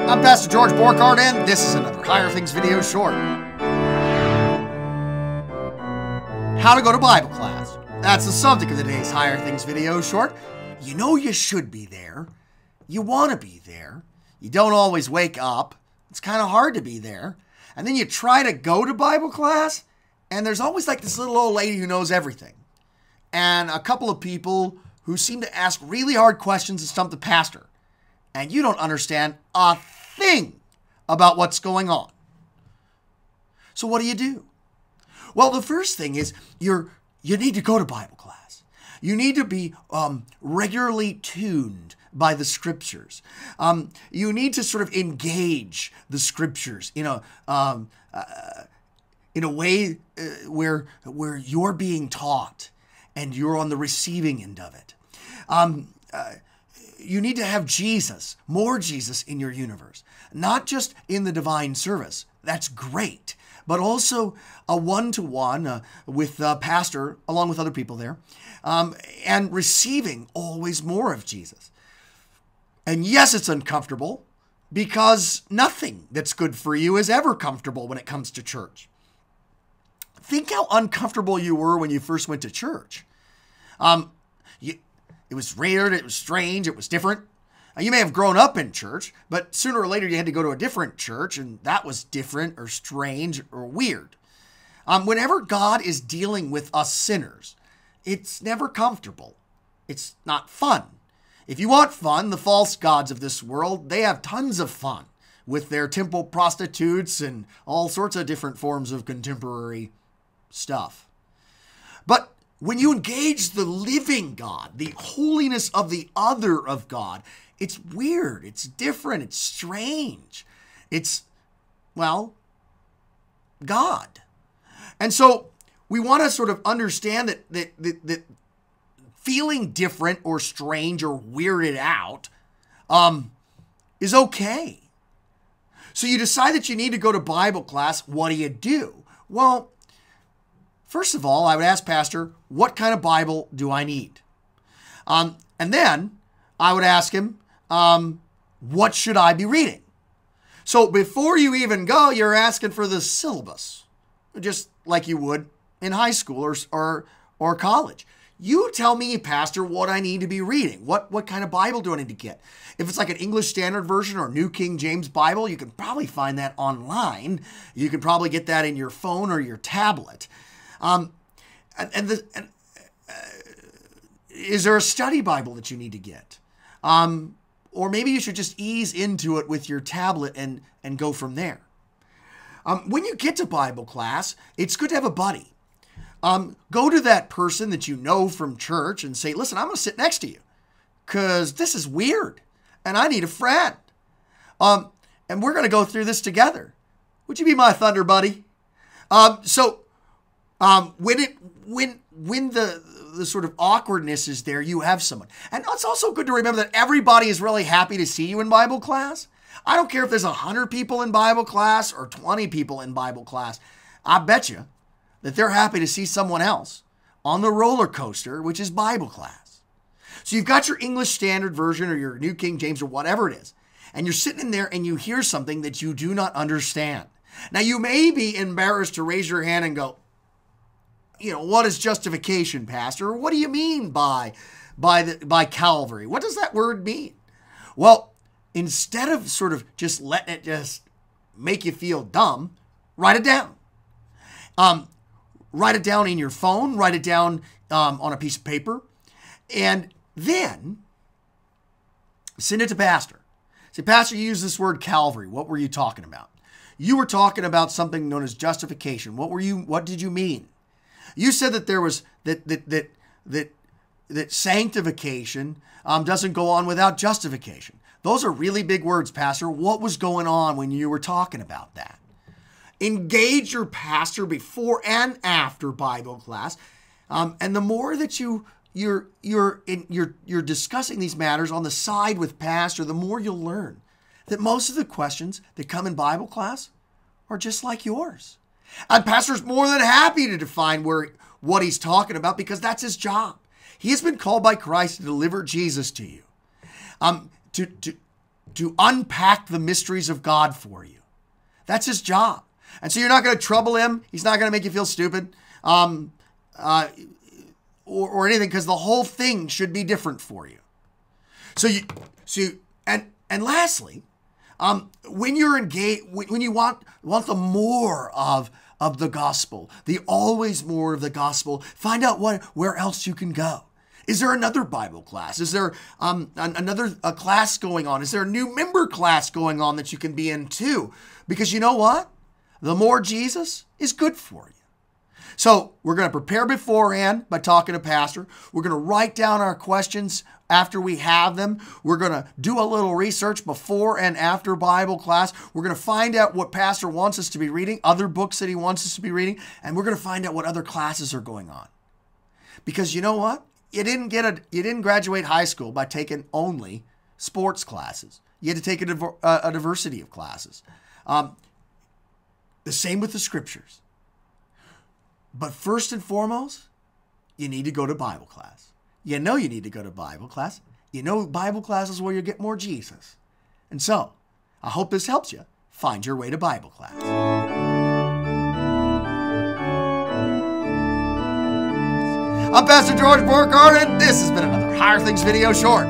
I'm Pastor George Borghardt, and this is another Higher Things video short. How to go to Bible class. That's the subject of today's Higher Things video short. You know you should be there. You want to be there. You don't always wake up. It's kind of hard to be there. And then you try to go to Bible class, and there's always like this little old lady who knows everything. And a couple of people who seem to ask really hard questions and stump the pastor. And you don't understand a thing about what's going on. So what do? Well, the first thing is you need to go to Bible class. You need to be regularly tuned by the scriptures. You need to sort of engage the scriptures in a way where you're being taught and you're on the receiving end of it. You need to have Jesus, more Jesus in your universe, not just in the divine service. That's great, but also a one-to-one with the pastor, along with other people there, and receiving always more of Jesus. And yes, it's uncomfortable because nothing that's good for you is ever comfortable when it comes to church. Think how uncomfortable you were when you first went to church. It was weird, it was strange, it was different. You may have grown up in church, but sooner or later you had to go to a different church, and that was different or strange or weird. Whenever God is dealing with us sinners, it's never comfortable. It's not fun. If you want fun, the false gods of this world, they have tons of fun with their temple prostitutes and all sorts of different forms of contemporary stuff. But when you engage the living God, the holiness of the other of God, it's weird, it's different, it's strange. It's, well, God. And so we want to sort of understand that feeling different or strange or weirded out is okay. So you decide that you need to go to Bible class. What do? Well, first of all, I would ask Pastor, what kind of Bible do I need? And then I would ask him, what should I be reading? So before you even go, you're asking for the syllabus, just like you would in high school or college. You tell me, Pastor, what I need to be reading. What kind of Bible do I need to get? If it's like an English Standard Version or New King James Bible, you can probably find that online. You can probably get that in your phone or your tablet. Is there a study Bible that you need to get? Or maybe you should just ease into it with your tablet and go from there. When you get to Bible class, it's good to have a buddy. Go to that person that you know from church and say, listen, I'm going to sit next to you because this is weird and I need a friend. And we're going to go through this together. Would you be my thunder buddy? When the sort of awkwardness is there, you have someone. And it's also good to remember that everybody is really happy to see you in Bible class. I don't care if there's 100 people in Bible class or 20 people in Bible class. I bet you that they're happy to see someone else on the roller coaster, which is Bible class. So you've got your English Standard Version or your New King James or whatever it is, and you're sitting in there and you hear something that you do not understand. Now, you may be embarrassed to raise your hand and go, what is justification, Pastor? What do you mean by Calvary? What does that word mean? Well, instead of sort of just letting it just make you feel dumb, write it down. Write it down in your phone, write it down on a piece of paper, and then send it to Pastor. Say, Pastor, you used this word Calvary. What were you talking about? You were talking about something known as justification. What did you mean? You said that there was that sanctification doesn't go on without justification. Those are really big words, Pastor. What was going on when you were talking about that? Engage your pastor before and after Bible class, and the more that you're discussing these matters on the side with Pastor, the more you'll learn that most of the questions that come in Bible class are just like yours. And Pastor's more than happy to define what he's talking about because that's his job. He has been called by Christ to deliver Jesus to you. to unpack the mysteries of God for you. That's his job. And so you're not going to trouble him. He's not going to make you feel stupid or anything, because the whole thing should be different for you. And lastly, when you're engaged, when you want the more of the gospel, the always more of the gospel, find out where else you can go. Is there another Bible class? Is there another class going on? Is there a new member class going on that you can be in too? Because you know what? The more Jesus is good for you. So we're going to prepare beforehand by talking to Pastor. We're going to write down our questions after we have them. We're going to do a little research before and after Bible class. We're going to find out what Pastor wants us to be reading, other books that he wants us to be reading, and we're going to find out what other classes are going on. Because you know what? You didn't graduate high school by taking only sports classes. You had to take a diversity of classes. The same with the scriptures. But first and foremost, you need to go to Bible class. You know you need to go to Bible class. You know Bible class is where you get more Jesus. And so, I hope this helps you find your way to Bible class. I'm Pastor George Borghardt, and this has been another Higher Things video short.